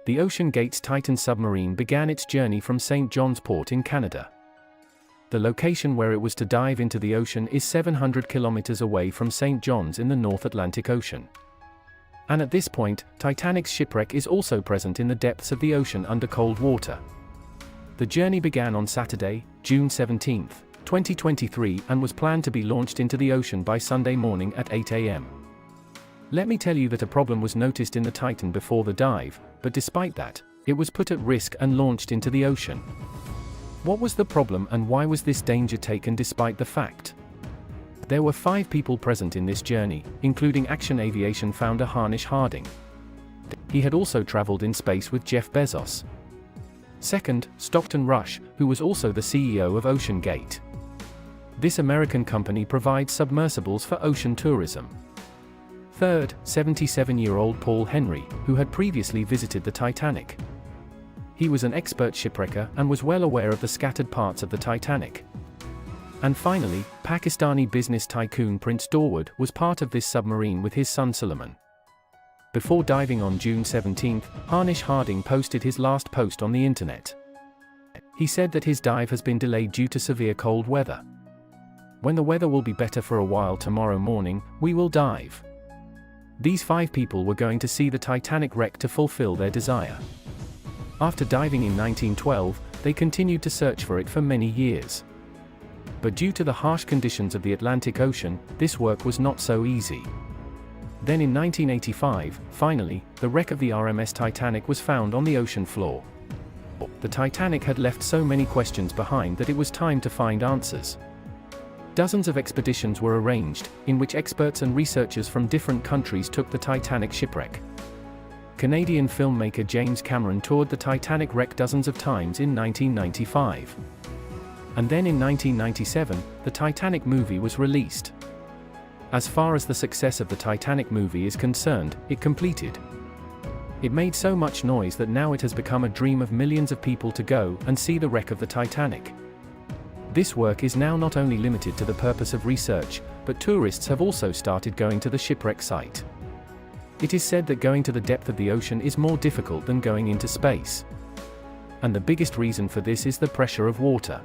The oceangate's Titan submarine began its journey from St. John's Port in Canada. The location where it was to dive into the ocean is 700 kilometers away from St. John's in the North Atlantic Ocean. And at this point, Titanic's shipwreck is also present in the depths of the ocean under cold water. The journey began on Saturday, June 17, 2023, and was planned to be launched into the ocean by Sunday morning at 8 a.m. Let me tell you that a problem was noticed in the Titan before the dive, but despite that, it was put at risk and launched into the ocean. What was the problem and why was this danger taken despite the fact? There were 5 people present in this journey, including Action Aviation founder Hamish Harding. He had also traveled in space with Jeff Bezos. Second, Stockton Rush, who was also the CEO of OceanGate. This American company provides submersibles for ocean tourism. Third, 77-year-old Paul Henry, who had previously visited the Titanic. He was an expert shipwrecker and was well aware of the scattered parts of the Titanic. And finally, Pakistani business tycoon Prince Dawood was part of this submarine with his son Suleiman. Before diving on June 17, Hamish Harding posted his last post on the internet. He said that his dive has been delayed due to severe cold weather. When the weather will be better for a while tomorrow morning, we will dive. These 5 people were going to see the Titanic wreck to fulfill their desire. After diving in 1912, they continued to search for it for many years. But due to the harsh conditions of the Atlantic Ocean, this work was not so easy. Then in 1985, finally, the wreck of the RMS Titanic was found on the ocean floor. The Titanic had left so many questions behind that it was time to find answers. Dozens of expeditions were arranged, in which experts and researchers from different countries took the Titanic shipwreck. Canadian filmmaker James Cameron toured the Titanic wreck dozens of times in 1995. And then in 1997, the Titanic movie was released. As far as the success of the Titanic movie is concerned, it completed. It made so much noise that now it has become a dream of millions of people to go and see the wreck of the Titanic. This work is now not only limited to the purpose of research, but tourists have also started going to the shipwreck site. It is said that going to the depth of the ocean is more difficult than going into space. And the biggest reason for this is the pressure of water.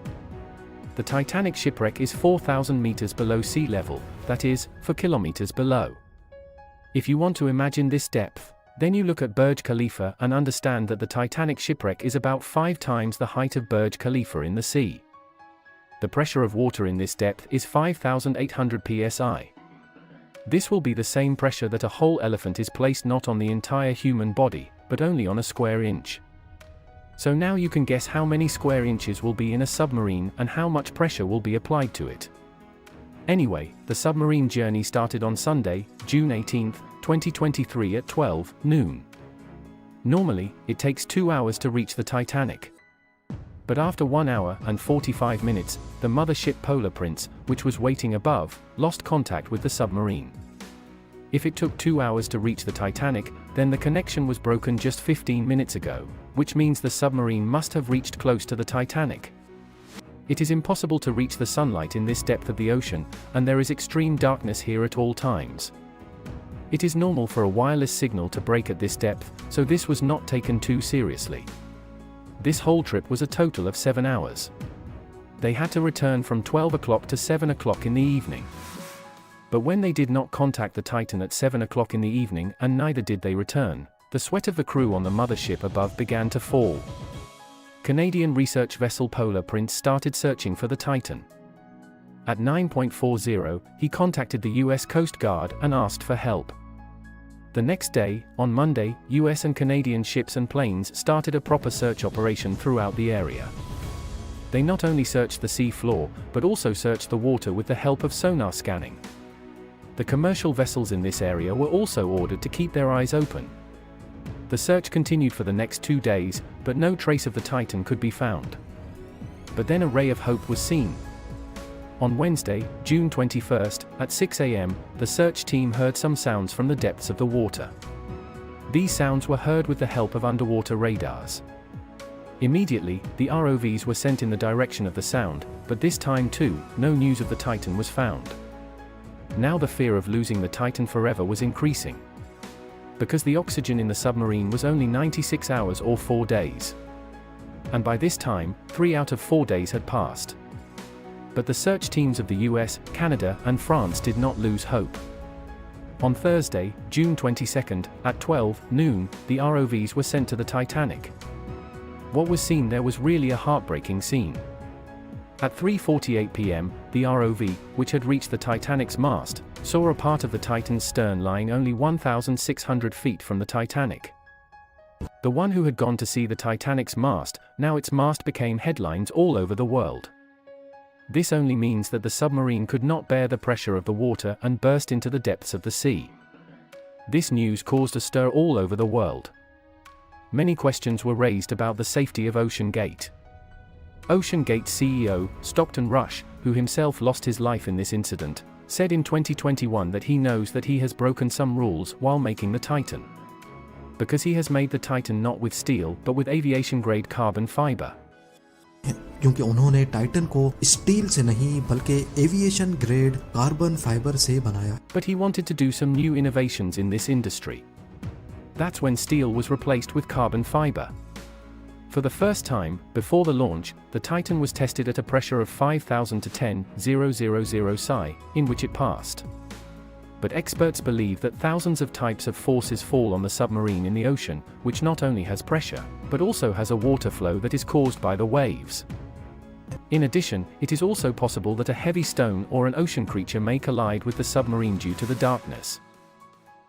The Titanic shipwreck is 4,000 meters below sea level, that is, 4 kilometers below. If you want to imagine this depth, then you look at Burj Khalifa and understand that the Titanic shipwreck is about 5 times the height of Burj Khalifa in the sea. The pressure of water in this depth is 5,800 psi. This will be the same pressure that a whole elephant is placed not on the entire human body, but only on a square inch. So now you can guess how many square inches will be in a submarine and how much pressure will be applied to it. Anyway, the submarine journey started on Sunday, June 18, 2023 at 12 noon. Normally, it takes 2 hours to reach the Titanic. But after 1 hour and 45 minutes, the mothership Polar Prince, which was waiting above, lost contact with the submarine. If it took 2 hours to reach the Titanic, then the connection was broken just 15 minutes ago, which means the submarine must have reached close to the Titanic. It is impossible to reach the sunlight in this depth of the ocean, and there is extreme darkness here at all times. It is normal for a wireless signal to break at this depth, so this was not taken too seriously. This whole trip was a total of 7 hours. They had to return from 12 o'clock to 7 o'clock in the evening. But when they did not contact the Titan at 7 o'clock in the evening, and neither did they return, the sweat of the crew on the mothership above began to fall. Canadian research vessel Polar Prince started searching for the Titan. At 9:40, he contacted the US Coast Guard and asked for help. The next day, on Monday, US and Canadian ships and planes started a proper search operation throughout the area. They not only searched the sea floor, but also searched the water with the help of sonar scanning. The commercial vessels in this area were also ordered to keep their eyes open. The search continued for the next 2 days, but no trace of the Titan could be found. But then a ray of hope was seen. On Wednesday, June 21, at 6 a.m., the search team heard some sounds from the depths of the water. These sounds were heard with the help of underwater radars. Immediately, the ROVs were sent in the direction of the sound, but this time too, no news of the Titan was found. Now the fear of losing the Titan forever was increasing. because the oxygen in the submarine was only 96 hours or 4 days. And by this time, 3 out of 4 days had passed. But the search teams of the US, Canada, and France did not lose hope. On Thursday, June 22, at 12 noon, the ROVs were sent to the Titanic. What was seen there was really a heartbreaking scene. At 3:48 p.m., the ROV, which had reached the Titanic's mast, saw a part of the Titan's stern lying only 1,600 feet from the Titanic. The one who had gone to see the Titanic's mast, now its mast became headlines all over the world. This only means that the submarine could not bear the pressure of the water and burst into the depths of the sea. This news caused a stir all over the world. Many questions were raised about the safety of oceangate. oceangate CEO, Stockton Rush, who himself lost his life in this incident, said in 2021 that he knows that he has broken some rules while making the Titan. Because he has made the Titan not with steel but with aviation-grade carbon fiber. क्योंकि उन्होंने Titan को steel से नहीं बल्कि aviation grade carbon fibre से बनाया. But he wanted to do some new innovations in this industry. That's when steel was replaced with carbon fiber. For the first time, before the launch, the Titan was tested at a pressure of 5,000 to 10,000 psi, in which it passed. But experts believe that thousands of types of forces fall on the submarine in the ocean, which not only has pressure, but also has a water flow that is caused by the waves. In addition, it is also possible that a heavy stone or an ocean creature may collide with the submarine due to the darkness.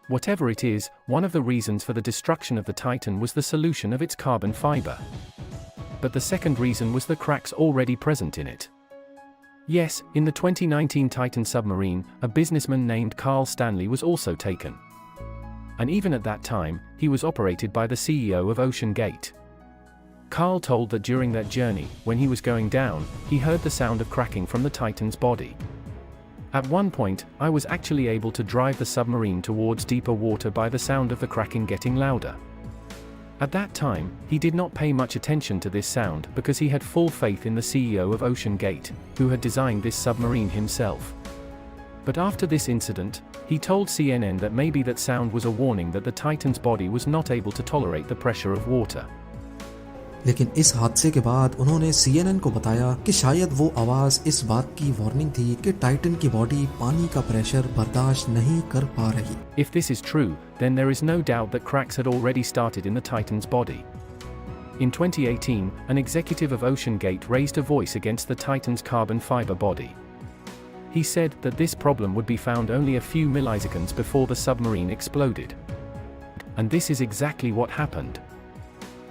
Whatever it is, one of the reasons for the destruction of the Titan was the solution of its carbon fiber. But the second reason was the cracks already present in it. Yes, in the 2019 Titan submarine, a businessman named Carl Stanley was also taken. And even at that time, he was operated by the CEO of oceangate. Carl told that during that journey, when he was going down, he heard the sound of cracking from the Titan's body. At one point, I was actually able to drive the submarine towards deeper water by the sound of the cracking getting louder. At that time, he did not pay much attention to this sound because he had full faith in the CEO of oceangate, who had designed this submarine himself. But after this incident, he told CNN that maybe that sound was a warning that the Titan's body was not able to tolerate the pressure of water. लेकिन इस हादसे के बाद उन्होंने CNN को बताया कि शायद वो आवाज इस बात की वार्निंग थी कि टाइटन की बॉडी पानी का प्रेशर बर्दाश्त नहीं कर पा रही. If this is true, then there is no doubt that cracks had already started in the Titan's body. In 2018, an executive of oceangate raised a voice against the Titan's carbon fiber body. He said that this problem would be found only a few milliseconds before the submarine exploded. And this is exactly what happened.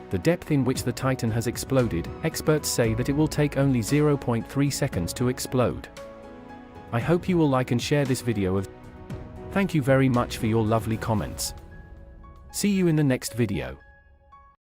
The depth in which the Titan has exploded, experts say that it will take only 0.3 seconds to explode. I hope you will like and share this video. Thank you very much for your lovely comments. See you in the next video.